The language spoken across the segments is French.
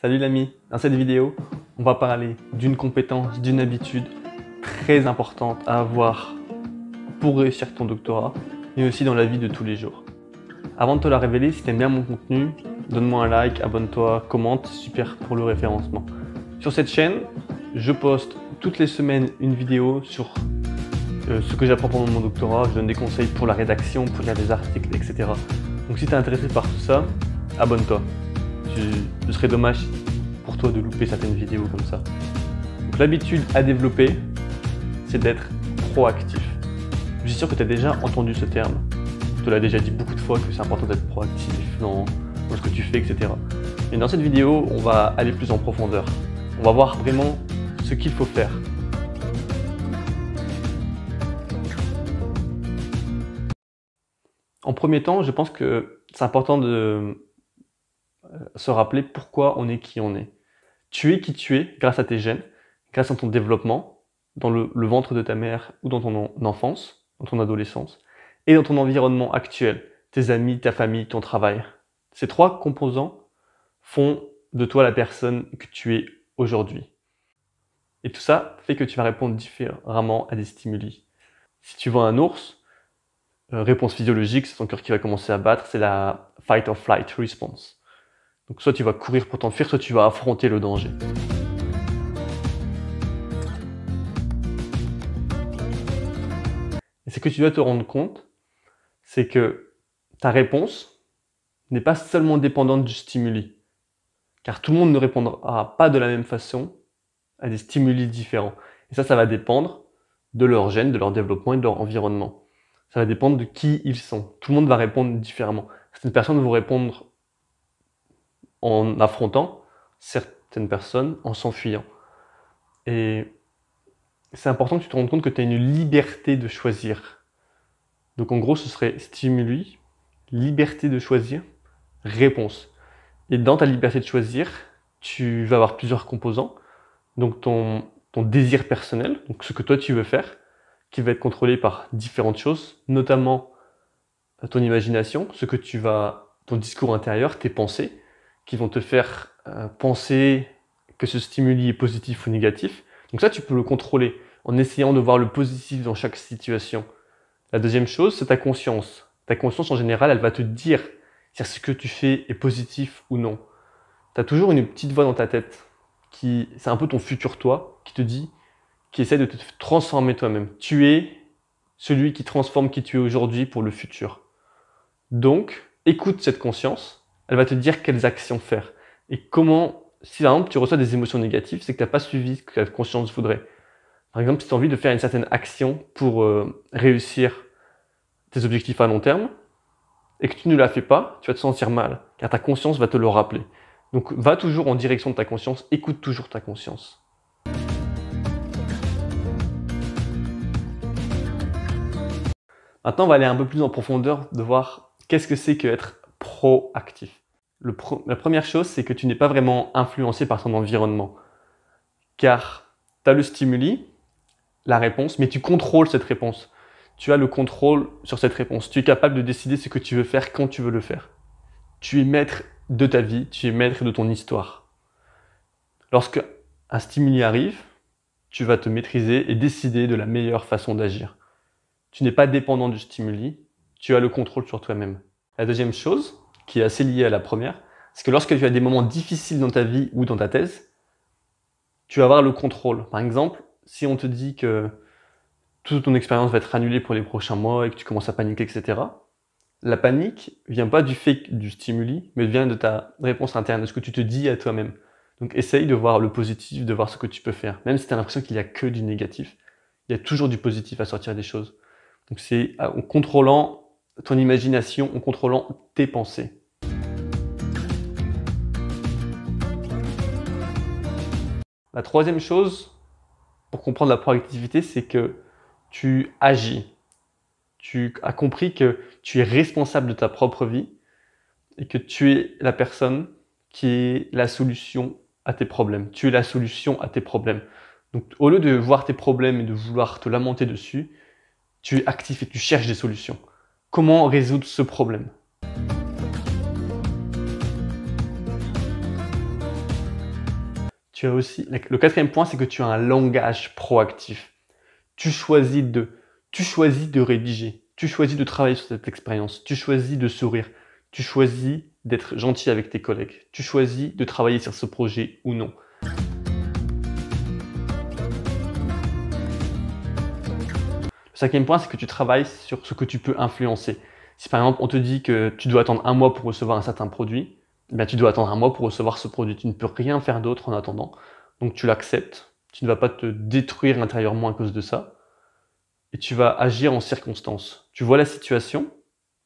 Salut l'ami, dans cette vidéo, on va parler d'une compétence, d'une habitude très importante à avoir pour réussir ton doctorat, mais aussi dans la vie de tous les jours. Avant de te la révéler, si tu aimes bien mon contenu, donne-moi un like, abonne-toi, commente, c'est super pour le référencement. Sur cette chaîne, je poste toutes les semaines une vidéo sur ce que j'apprends pendant mon doctorat, je donne des conseils pour la rédaction, pour lire des articles, etc. Donc si tu es intéressé par tout ça, abonne-toi. Ce serait dommage pour toi de louper certaines vidéos comme ça. Donc l'habitude à développer, c'est d'être proactif. Je suis sûr que tu as déjà entendu ce terme. Je te l'ai déjà dit beaucoup de fois que c'est important d'être proactif dans ce que tu fais, etc. Et dans cette vidéo, on va aller plus en profondeur. On va voir vraiment ce qu'il faut faire. En premier temps, je pense que c'est important de se rappeler pourquoi on est qui on est. Tu es qui tu es grâce à tes gènes, grâce à ton développement, dans le ventre de ta mère ou dans ton enfance, dans ton adolescence, et dans ton environnement actuel, tes amis, ta famille, ton travail. Ces trois composants font de toi la personne que tu es aujourd'hui. Et tout ça fait que tu vas répondre différemment à des stimuli. Si tu vois un ours, réponse physiologique, c'est ton cœur qui va commencer à battre, c'est la fight or flight response. Donc soit tu vas courir pour t'enfuir, soit tu vas affronter le danger. Et ce que tu dois te rendre compte, c'est que ta réponse n'est pas seulement dépendante du stimuli. Car tout le monde ne répondra pas de la même façon à des stimuli différents. Et ça va dépendre de leur gène, de leur développement et de leur environnement. Ça va dépendre de qui ils sont. Tout le monde va répondre différemment. Certaines personnes vont répondre en affrontant, certaines personnes en s'enfuyant. Et c'est important que tu te rendes compte que tu as une liberté de choisir. Donc en gros, ce serait stimuli, liberté de choisir, réponse. Et dans ta liberté de choisir, tu vas avoir plusieurs composants. Donc ton désir personnel, donc ce que toi tu veux faire, qui va être contrôlé par différentes choses, notamment ton imagination, ton discours intérieur, tes pensées, qui vont te faire penser que ce stimuli est positif ou négatif. Donc ça, tu peux le contrôler en essayant de voir le positif dans chaque situation. La deuxième chose, c'est ta conscience. Ta conscience, en général, elle va te dire si ce que tu fais est positif ou non. Tu as toujours une petite voix dans ta tête, c'est un peu ton futur toi, qui essaie de te transformer toi-même. Tu es celui qui transforme qui tu es aujourd'hui pour le futur. Donc, écoute cette conscience, elle va te dire quelles actions faire. Et comment, si par exemple tu reçois des émotions négatives, c'est que tu n'as pas suivi ce que ta conscience voudrait. Par exemple, si tu as envie de faire une certaine action pour réussir tes objectifs à long terme, et que tu ne la fais pas, tu vas te sentir mal, car ta conscience va te le rappeler. Donc va toujours en direction de ta conscience, écoute toujours ta conscience. Maintenant, on va aller un peu plus en profondeur de voir qu'est-ce que c'est qu'être proactif. La première chose, c'est que tu n'es pas vraiment influencé par ton environnement. Car tu as le stimuli, la réponse, mais tu contrôles cette réponse. Tu as le contrôle sur cette réponse. Tu es capable de décider ce que tu veux faire quand tu veux le faire. Tu es maître de ta vie, tu es maître de ton histoire. Lorsque un stimuli arrive, tu vas te maîtriser et décider de la meilleure façon d'agir. Tu n'es pas dépendant du stimuli, tu as le contrôle sur toi-même. La deuxième chose, qui est assez liée à la première, c'est que lorsque tu as des moments difficiles dans ta vie ou dans ta thèse, tu vas avoir le contrôle. Par exemple, si on te dit que toute ton expérience va être annulée pour les prochains mois et que tu commences à paniquer, etc., la panique vient pas du fait du stimuli, mais vient de ta réponse interne, de ce que tu te dis à toi-même. Donc essaye de voir le positif, de voir ce que tu peux faire. Même si tu as l'impression qu'il n'y a que du négatif, il y a toujours du positif à sortir des choses. Donc c'est en contrôlant ton imagination, en contrôlant tes pensées. La troisième chose, pour comprendre la proactivité, c'est que tu agis. Tu as compris que tu es responsable de ta propre vie et que tu es la personne qui est la solution à tes problèmes. Tu es la solution à tes problèmes. Donc au lieu de voir tes problèmes et de vouloir te lamenter dessus, tu es actif et tu cherches des solutions. Comment résoudre ce problème? Tu as aussi, le quatrième point, c'est que tu as un langage proactif. Tu choisis de rédiger, tu choisis de travailler sur cette expérience, tu choisis de sourire, tu choisis d'être gentil avec tes collègues, tu choisis de travailler sur ce projet ou non. Le cinquième point, c'est que tu travailles sur ce que tu peux influencer. Si par exemple, on te dit que tu dois attendre un mois pour recevoir un certain produit, ben, tu dois attendre un mois pour recevoir ce produit. Tu ne peux rien faire d'autre en attendant. Donc tu l'acceptes. Tu ne vas pas te détruire intérieurement à cause de ça. Et tu vas agir en circonstance. Tu vois la situation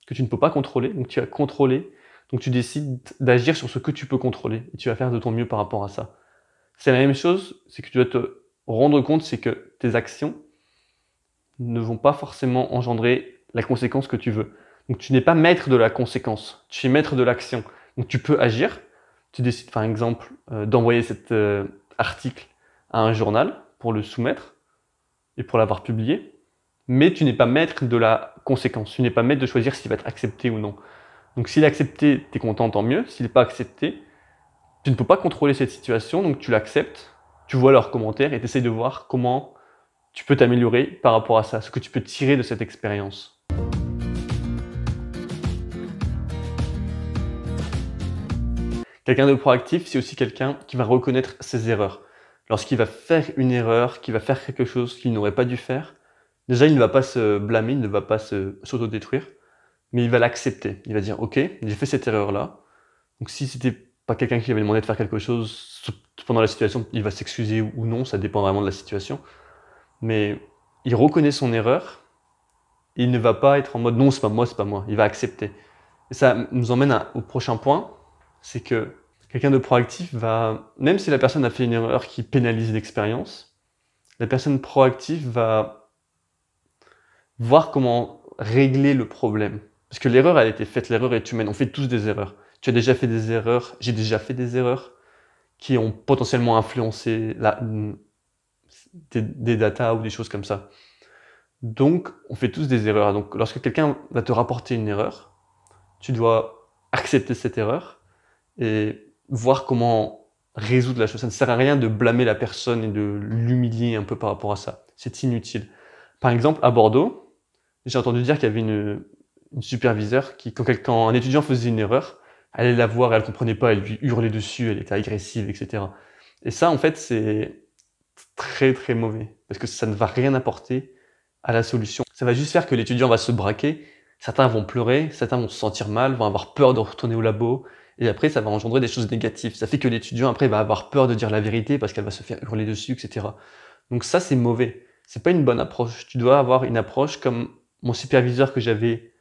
que tu ne peux pas contrôler, donc tu vas contrôler. Donc tu décides d'agir sur ce que tu peux contrôler. Et tu vas faire de ton mieux par rapport à ça. C'est la même chose, c'est que tu dois te rendre compte, c'est que tes actions ne vont pas forcément engendrer la conséquence que tu veux. Donc tu n'es pas maître de la conséquence, tu es maître de l'action. Donc tu peux agir, tu décides par exemple d'envoyer cet article à un journal pour le soumettre et pour l'avoir publié, mais tu n'es pas maître de la conséquence, tu n'es pas maître de choisir s'il va être accepté ou non. Donc s'il est accepté, tu es content, tant mieux. S'il n'est pas accepté, tu ne peux pas contrôler cette situation, donc tu l'acceptes, tu vois leurs commentaires et tu essaies de voir comment tu peux t'améliorer par rapport à ça, ce que tu peux tirer de cette expérience. Quelqu'un de proactif, c'est aussi quelqu'un qui va reconnaître ses erreurs. Lorsqu'il va faire une erreur, qu'il va faire quelque chose qu'il n'aurait pas dû faire, déjà il ne va pas se blâmer, il ne va pas s'autodétruire, mais il va l'accepter. Il va dire « Ok, j'ai fait cette erreur-là. » Donc si c'était pas quelqu'un qui avait demandé de faire quelque chose pendant la situation, il va s'excuser ou non, ça dépend vraiment de la situation. Mais il reconnaît son erreur, et il ne va pas être en mode « Non, c'est pas moi, c'est pas moi ». Il va accepter. Et ça nous emmène au prochain point, c'est que quelqu'un de proactif va, même si la personne a fait une erreur qui pénalise l'expérience, la personne proactive va voir comment régler le problème. Parce que l'erreur, elle a été faite, l'erreur est humaine, on fait tous des erreurs. Tu as déjà fait des erreurs, j'ai déjà fait des erreurs qui ont potentiellement influencé des datas ou des choses comme ça. Donc, on fait tous des erreurs. Donc, lorsque quelqu'un va te rapporter une erreur, tu dois accepter cette erreur et voir comment résoudre la chose. Ça ne sert à rien de blâmer la personne et de l'humilier un peu par rapport à ça. C'est inutile. Par exemple, à Bordeaux, j'ai entendu dire qu'il y avait une superviseure qui, quand un étudiant faisait une erreur, elle allait la voir et elle ne comprenait pas, elle lui hurlait dessus, elle était agressive, etc. Et ça, en fait, c'est très très mauvais parce que ça ne va rien apporter à la solution. Ça va juste faire que l'étudiant va se braquer, certains vont pleurer, certains vont se sentir mal, vont avoir peur de retourner au labo, et après ça va engendrer des choses négatives. Ça fait que l'étudiant après va avoir peur de dire la vérité parce qu'elle va se faire hurler dessus, etc. Donc ça c'est mauvais, c'est pas une bonne approche. Tu dois avoir une approche comme mon superviseur que j'avais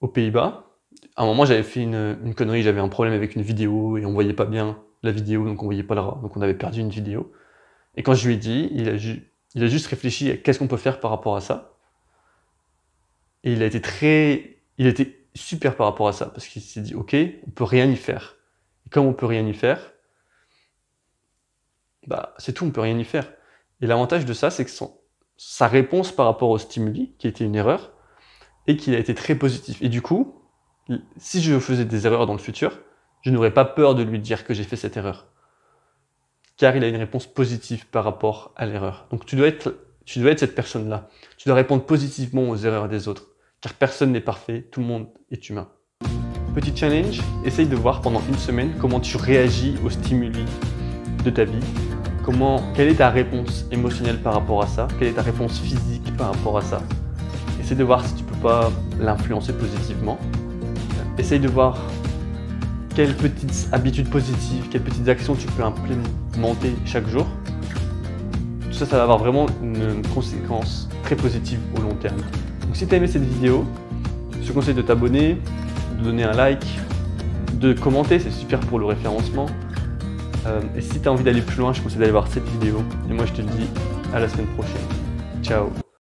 aux Pays-Bas. À un moment j'avais fait une connerie, j'avais un problème avec une vidéo et on voyait pas bien la vidéo, donc on voyait pas le rat, donc on avait perdu une vidéo. Et quand je lui ai dit, il a juste réfléchi à qu'est-ce qu'on peut faire par rapport à ça. Et il était super par rapport à ça, parce qu'il s'est dit, ok, on peut rien y faire. Et comme on peut rien y faire, bah, c'est tout, on peut rien y faire. Et l'avantage de ça, c'est que sa réponse par rapport au stimuli, qui était une erreur, et qu'il a été très positif. Et du coup, si je faisais des erreurs dans le futur, je n'aurais pas peur de lui dire que j'ai fait cette erreur. Car il a une réponse positive par rapport à l'erreur. Donc tu dois être cette personne-là. Tu dois répondre positivement aux erreurs des autres. Car personne n'est parfait, tout le monde est humain. Petit challenge, essaye de voir pendant une semaine comment tu réagis aux stimuli de ta vie. Quelle est ta réponse émotionnelle par rapport à ça? Quelle est ta réponse physique par rapport à ça? Essaye de voir si tu peux pas l'influencer positivement. Essaye de voir quelles petites habitudes positives, quelles petites actions tu peux implémenter chaque jour. Tout ça, ça va avoir vraiment une conséquence très positive au long terme. Donc si tu as aimé cette vidéo, je te conseille de t'abonner, de donner un like, de commenter, c'est super pour le référencement. Et si tu as envie d'aller plus loin, je te conseille d'aller voir cette vidéo. Et moi je te dis à la semaine prochaine. Ciao!